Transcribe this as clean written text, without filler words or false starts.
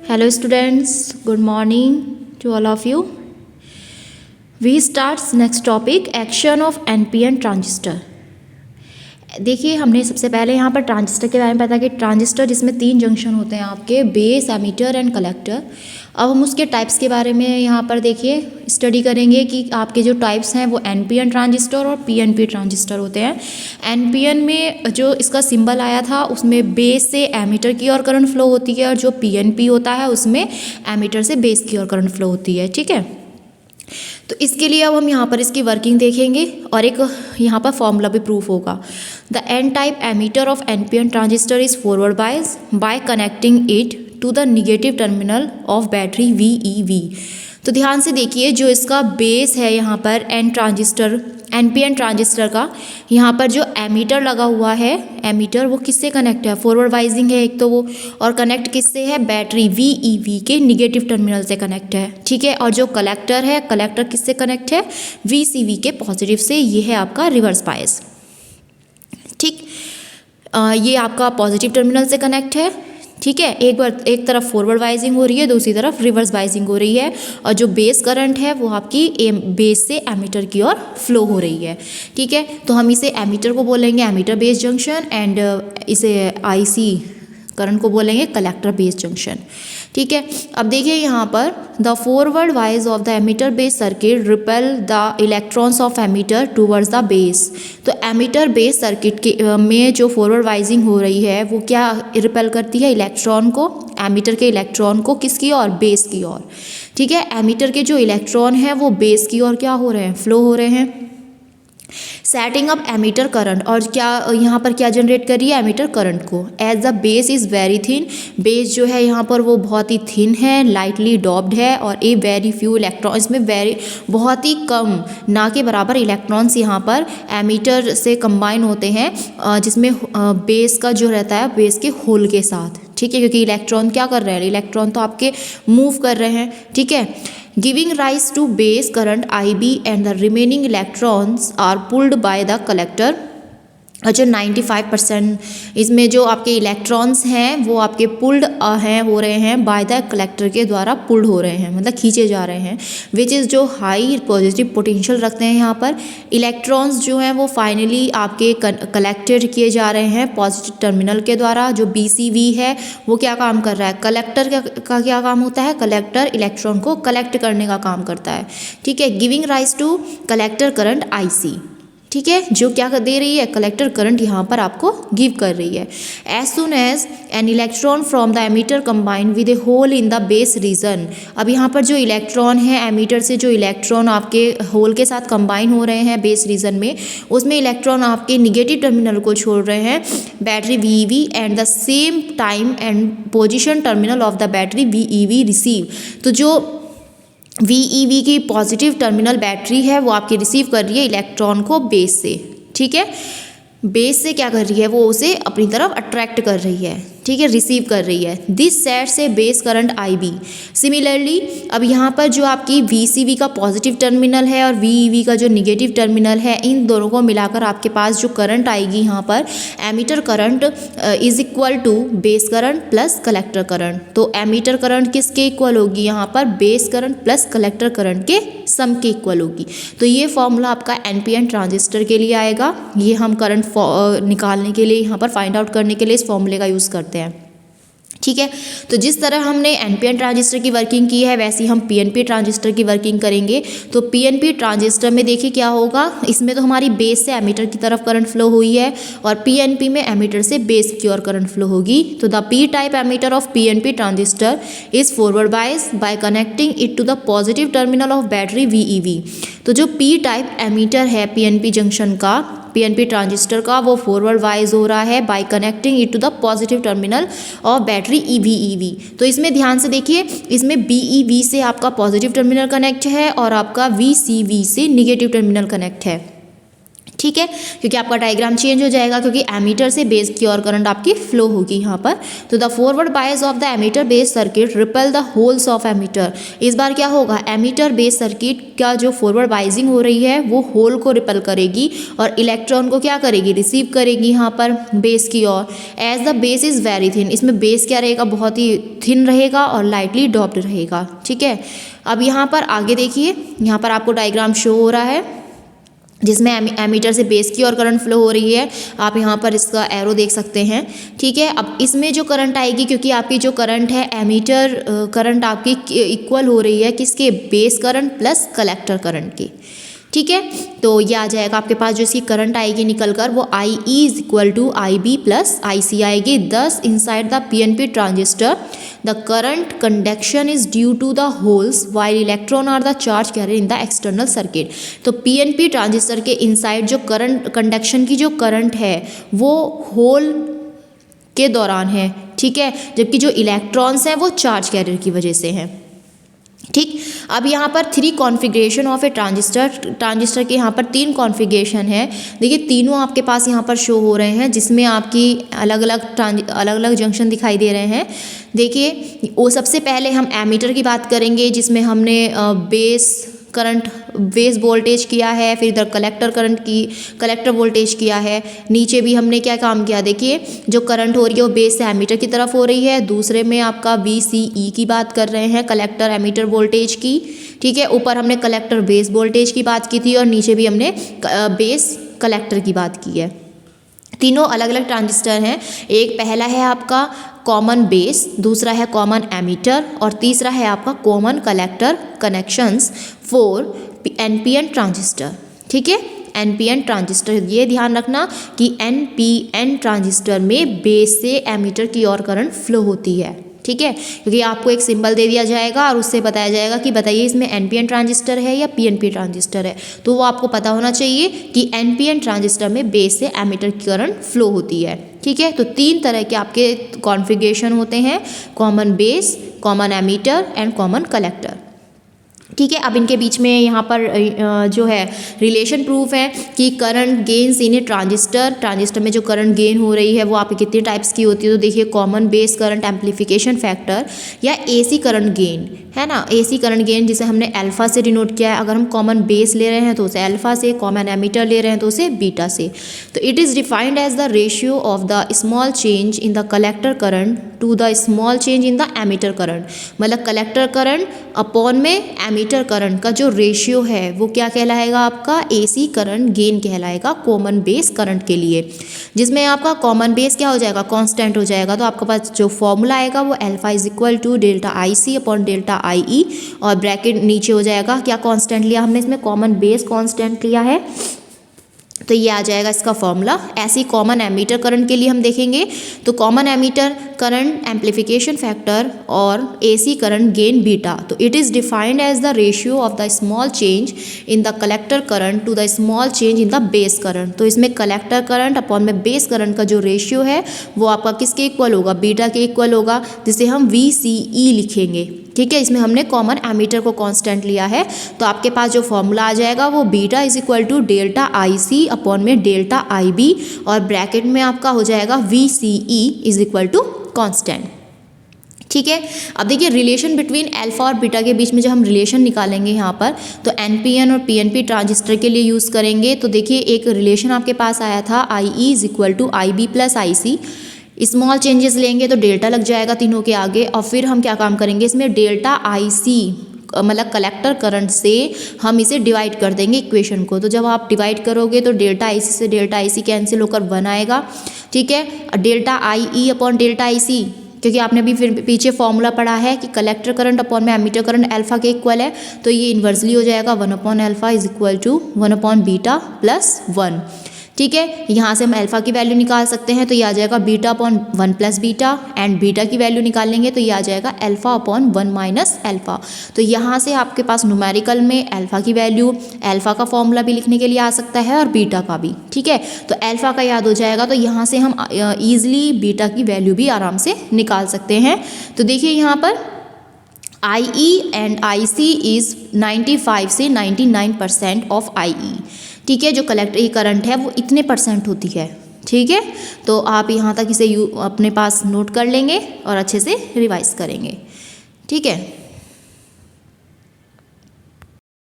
Hello students, good morning to all of you. We start next topic action of NPN transistor. देखिए हमने सबसे पहले यहाँ पर ट्रांजिस्टर के बारे में पता कि ट्रांजिस्टर जिसमें 3 जंक्शन होते हैं आपके बेस, एमीटर एंड कलेक्टर। अब हम उसके टाइप्स के बारे में यहाँ पर देखिए स्टडी करेंगे कि आपके जो टाइप्स हैं वो एनपीएन ट्रांजिस्टर और पीएनपी ट्रांजिस्टर होते हैं। एनपीएन में जो इसका सिंबल आया था उसमें बेस से एमीटर की ओर करंट फ्लो होती है और जो पीएनपी होता है उसमें एमीटर से बेस की ओर करंट फ्लो होती है। ठीक है, तो इसके लिए अब हम यहाँ पर इसकी वर्किंग देखेंगे और एक यहाँ पर फॉर्मूला भी प्रूफ होगा। The N type emitter of NPN transistor is forward bias by connecting it to the negative terminal of battery VEV। तो ध्यान से देखिए, जो इसका बेस है यहाँ पर एनपीएन ट्रांजिस्टर का, यहाँ पर जो एमीटर लगा हुआ है, एमीटर वो किससे कनेक्ट है, फॉरवर्ड वाइजिंग है एक तो वो, और कनेक्ट किससे है, बैटरी VEV के निगेटिव टर्मिनल से कनेक्ट है। ठीक है, और जो कलेक्टर है, कलेक्टर किससे कनेक्ट है, VCV के पॉजिटिव से। ये है आपका रिवर्स बायस। ठीक, ये आपका पॉजिटिव टर्मिनल से कनेक्ट है। ठीक है, एक तरफ फॉरवर्ड वाइजिंग हो रही है, दूसरी तरफ रिवर्स वाइजिंग हो रही है, और जो बेस करंट है वो आपकी बेस से एमीटर की ओर फ्लो हो रही है। ठीक है, तो हम इसे एमीटर को बोलेंगे एमीटर बेस जंक्शन, एंड इसे IC करंट को बोलेंगे कलेक्टर बेस जंक्शन। ठीक है, अब देखिए यहाँ पर the forward bias of the emitter base circuit repel the electrons of emitter towards the base. तो एमीटर बेस सर्किट के में जो फॉरवर्ड वाइजिंग हो रही है वो क्या रिपेल करती है, इलेक्ट्रॉन को, एमीटर के इलेक्ट्रॉन को, किसकी ओर, बेस की ओर। ठीक है, एमीटर के जो इलेक्ट्रॉन हैं वो बेस की ओर क्या हो रहे हैं, फ्लो हो रहे हैं। सेटिंग अप एमीटर करंट, और क्या यहाँ पर क्या जनरेट कर रही है, एमीटर करंट को। As the base is very thin, base जो है यहाँ पर वो बहुत ही थिन है, लाइटली डॉप्ड है, और ए वेरी फ्यू इलेक्ट्रॉन, इसमें बहुत ही कम, ना के बराबर इलेक्ट्रॉन्स यहाँ पर एमीटर से कंबाइन होते हैं, जिसमें बेस का जो रहता है बेस के होल के साथ। ठीक है, क्योंकि इलेक्ट्रॉन क्या कर रहे हैं, इलेक्ट्रॉन तो आपके मूव कर रहे हैं। ठीक है, giving rise to base current IB and the remaining electrons are pulled by the collector। और जो 95% इसमें जो आपके इलेक्ट्रॉन्स हैं वो आपके पुल्ड हैं, हो रहे हैं बाय द कलेक्टर के द्वारा पुल्ड हो रहे हैं, मतलब खींचे जा रहे हैं, विच इज़ जो हाई पॉजिटिव पोटेंशियल रखते हैं यहाँ पर। इलेक्ट्रॉन्स जो हैं वो फाइनली आपके कलेक्टेड किए जा रहे हैं पॉजिटिव टर्मिनल के द्वारा। जो BCV है वो क्या काम कर रहा है, कलेक्टर का क्या काम होता है, कलेक्टर इलेक्ट्रॉन को कलेक्ट करने का काम करता है। ठीक है, giving rise to collector current IC। ठीक है, जो क्या दे रही है, कलेक्टर करंट यहाँ पर आपको गिव कर रही है। As soon as an electron from the emitter combine with a hole in the base region. अब यहाँ पर जो इलेक्ट्रॉन है, एमीटर से जो इलेक्ट्रॉन आपके होल के साथ कंबाइन हो रहे हैं बेस रीजन में, उसमें इलेक्ट्रॉन आपके निगेटिव टर्मिनल को छोड़ रहे हैं battery VEV and the same time and position terminal of the battery VEV receive. तो जो VEV की पॉजिटिव टर्मिनल बैटरी है वो आपकी रिसीव कर रही है इलेक्ट्रॉन को बेस से। ठीक है, बेस से क्या कर रही है, वो उसे अपनी तरफ अट्रैक्ट कर रही है। ठीक है, रिसीव कर रही है। दिस सेट से बेस करंट IB। सिमिलरली अब यहाँ पर जो आपकी VCV का पॉजिटिव टर्मिनल है और VEV का जो निगेटिव टर्मिनल है, इन दोनों को मिलाकर आपके पास जो करंट आएगी यहाँ पर, emitter current is equal to base current plus collector current. तो एमीटर करंट किसके इक्वल होगी, यहाँ पर base current plus collector current के सम के इक्वल होगी। तो ये फॉर्मूला आपका NPN ट्रांजिस्टर के लिए आएगा। ये हम करंट निकालने के लिए, यहाँ पर फाइंड आउट करने के लिए इस फॉर्मूले का यूज़ करते हैं। ठीक है, तो जिस तरह हमने NPN ट्रांजिस्टर की वर्किंग की है वैसे ही हम PNP ट्रांजिस्टर की वर्किंग करेंगे। तो PNP ट्रांजिस्टर में देखिए क्या होगा, इसमें तो हमारी बेस से एमीटर की तरफ करंट फ्लो हुई है, और PNP में एमीटर से बेस की ओर करंट फ्लो होगी। तो the P type emitter of PNP transistor is forward bias by connecting it to the positive terminal of battery VEV। तो जो P टाइप एमीटर है PNP जंक्शन का, PNP ट्रांजिस्टर का, वो फॉरवर्ड वाइज हो रहा है by connecting it to the positive terminal of battery VEV। तो इसमें ध्यान से देखिए, इसमें BEV से आपका पॉजिटिव टर्मिनल कनेक्ट है और आपका VCV से निगेटिव टर्मिनल कनेक्ट है। ठीक है, क्योंकि आपका डायग्राम चेंज हो जाएगा, क्योंकि एमीटर से बेस की ओर करंट आपकी फ्लो होगी यहाँ पर। तो the forward bias of the emitter base circuit repel the holes of emitter. इस बार क्या होगा, एमीटर बेस सर्किट का जो फॉरवर्ड बाइजिंग हो रही है वो होल को रिपेल करेगी और इलेक्ट्रॉन को क्या करेगी, रिसीव करेगी यहाँ पर बेस की ओर। As the base is very thin, इसमें बेस क्या रहेगा, बहुत ही थिन रहेगा और लाइटली डॉप्ड रहेगा। ठीक है, अब यहाँ पर आगे देखिए, यहाँ पर आपको डायग्राम शो हो रहा है जिसमें एमीटर से बेस की ओर करंट फ्लो हो रही है। आप यहाँ पर इसका एरो देख सकते हैं। ठीक है, अब इसमें जो करंट आएगी, क्योंकि आपकी जो करंट है एमीटर करंट आपकी इक्वल हो रही है किसके, base current plus collector current की। ठीक है, तो ये आ जाएगा आपके पास जो इसकी करंट आएगी निकल कर, वो I E is equal to I B plus I C आएगी। Thus inside the P N P transistor the current conduction is due to the holes while electron are the charge carrier in the external circuit. तो P N P transistor के inside जो current conduction की जो current है वो whole के दौरान है। ठीक है, जबकि जो इलेक्ट्रॉन्स हैं वो चार्ज कैरियर की वजह से हैं। ठीक, अब यहाँ पर 3 कॉन्फ़िगरेशन ऑफ ए ट्रांजिस्टर के यहाँ पर 3 कॉन्फ़िगरेशन है। देखिए तीनों आपके पास यहाँ पर शो हो रहे हैं, जिसमें आपकी अलग अलग जंक्शन दिखाई दे रहे हैं। देखिए वो सबसे पहले हम एमीटर की बात करेंगे, जिसमें हमने बेस वोल्टेज किया है, फिर इधर कलेक्टर वोल्टेज किया है। नीचे भी हमने क्या काम किया, देखिए जो करंट हो रही है वो बेस से एमीटर की तरफ हो रही है। दूसरे में आपका VCE की बात कर रहे हैं, कलेक्टर एमीटर वोल्टेज की। ठीक है, ऊपर हमने कलेक्टर बेस वोल्टेज की बात की थी और नीचे भी हमने बेस कलेक्टर की बात की है। तीनों अलग अलग ट्रांजिस्टर हैं। एक पहला है आपका कॉमन बेस, दूसरा है कॉमन एमीटर और तीसरा है आपका common collector connections for NPN transistor. ठीक है, NPN ट्रांजिस्टर, ये ध्यान रखना कि NPN ट्रांजिस्टर में बेस से एमीटर की ओर करंट फ्लो होती है। ठीक है, क्योंकि आपको एक सिंबल दे दिया जाएगा और उससे बताया जाएगा कि बताइए इसमें NPN ट्रांजिस्टर है या PNP ट्रांजिस्टर है। तो वो आपको पता होना चाहिए कि NPN ट्रांजिस्टर में बेस से एमीटर की करंट फ्लो होती है। ठीक है, तो 3 तरह के आपके कॉन्फ़िगरेशन होते हैं, common base, common ammeter and common collector. ठीक है, अब इनके बीच में यहाँ पर जो है रिलेशन प्रूफ है कि करंट गेन्स इन ए ट्रांजिस्टर में जो करंट गेन हो रही है वो आपके कितने टाइप्स की होती है। तो देखिए common base current amplification factor या AC करंट गेन है ना, AC करंट गेन जिसे हमने अल्फा से डिनोट किया है। अगर हम कॉमन बेस ले रहे हैं तो उसे अल्फा से, कॉमन एमीटर ले रहे हैं तो उसे बीटा से। तो it is defined as the ratio of the small change in the collector current to the small change in the emitter current. मतलब कलेक्टर करंट अपॉन में एमीटर करंट का जो रेशियो है वो क्या कहलाएगा, आपका AC करंट गेन कहलाएगा कॉमन बेस करंट के लिए, जिसमें आपका कॉमन बेस क्या हो जाएगा, कांस्टेंट हो जाएगा। तो आपके पास जो फॉर्मूला आएगा वो alpha is equal to delta IC upon delta IE और ब्रैकेट नीचे हो जाएगा, क्या कांस्टेंट लिया हमने इसमें, कॉमन बेस कांस्टेंट लिया है। तो ये आ जाएगा इसका फॉर्मूला। ऐसे ही कॉमन एमीटर करंट के लिए हम देखेंगे तो common emitter current amplification factor और AC करंट गेन बीटा। तो it is defined as the ratio of the small change in the collector current to the small change in the base current. तो इसमें collector current upon में base current का जो ratio है वो आपका किसके इक्वल होगा, बीटा के इक्वल होगा, जिसे हम VCE लिखेंगे। ठीक है, इसमें हमने कॉमन एमीटर को कांस्टेंट लिया है। तो आपके पास जो फॉर्मूला आ जाएगा वो beta is equal to delta IC upon में डेल्टा IB और ब्रैकेट में आपका हो जाएगा VCE is equal to constant. ठीक है, अब देखिए रिलेशन बिटवीन अल्फा और बीटा के बीच में जो हम रिलेशन निकालेंगे यहाँ पर, तो NPN और PNP ट्रांजिस्टर के लिए यूज़ करेंगे। तो देखिए एक रिलेशन आपके पास आया था IE is equal to IB plus IC। Small changes लेंगे तो डेल्टा लग जाएगा तीनों के आगे, और फिर हम क्या काम करेंगे इसमें डेल्टा IC मतलब कलेक्टर करंट से हम इसे डिवाइड कर देंगे इक्वेशन को। तो जब आप डिवाइड करोगे तो डेल्टा IC से डेल्टा IC कैंसिल होकर 1 आएगा। ठीक है, delta IE upon delta IC, क्योंकि आपने भी फिर पीछे फॉर्मूला पढ़ा है कि कलेक्टर करंट अपॉन में एमीटर करंट अल्फा के इक्वल है, तो ये इन्वर्सली हो जाएगा 1 upon alpha is equal to 1 upon beta plus 1। ठीक है, यहाँ से हम अल्फा की वैल्यू निकाल सकते हैं, तो ये आ जाएगा beta upon 1 plus beta, and beta की वैल्यू निकालेंगे तो ये आ जाएगा अल्फा अपॉन 1 माइनस अल्फा। तो यहाँ से आपके पास न्यूमेरिकल में अल्फा की वैल्यू, अल्फा का फॉर्मूला भी लिखने के लिए आ सकता है और बीटा का भी। ठीक है, तो अल्फा का याद हो जाएगा, तो यहाँ से हम ईजिली बीटा की वैल्यू भी आराम से निकाल सकते हैं। तो देखिए यहाँ पर IE एंड IC इज़ 95 से 99% ऑफ IE। ठीक है, जो कलेक्टर करंट है वो इतने % होती है। ठीक है, तो आप यहाँ तक इसे अपने पास नोट कर लेंगे और अच्छे से रिवाइज करेंगे। ठीक है।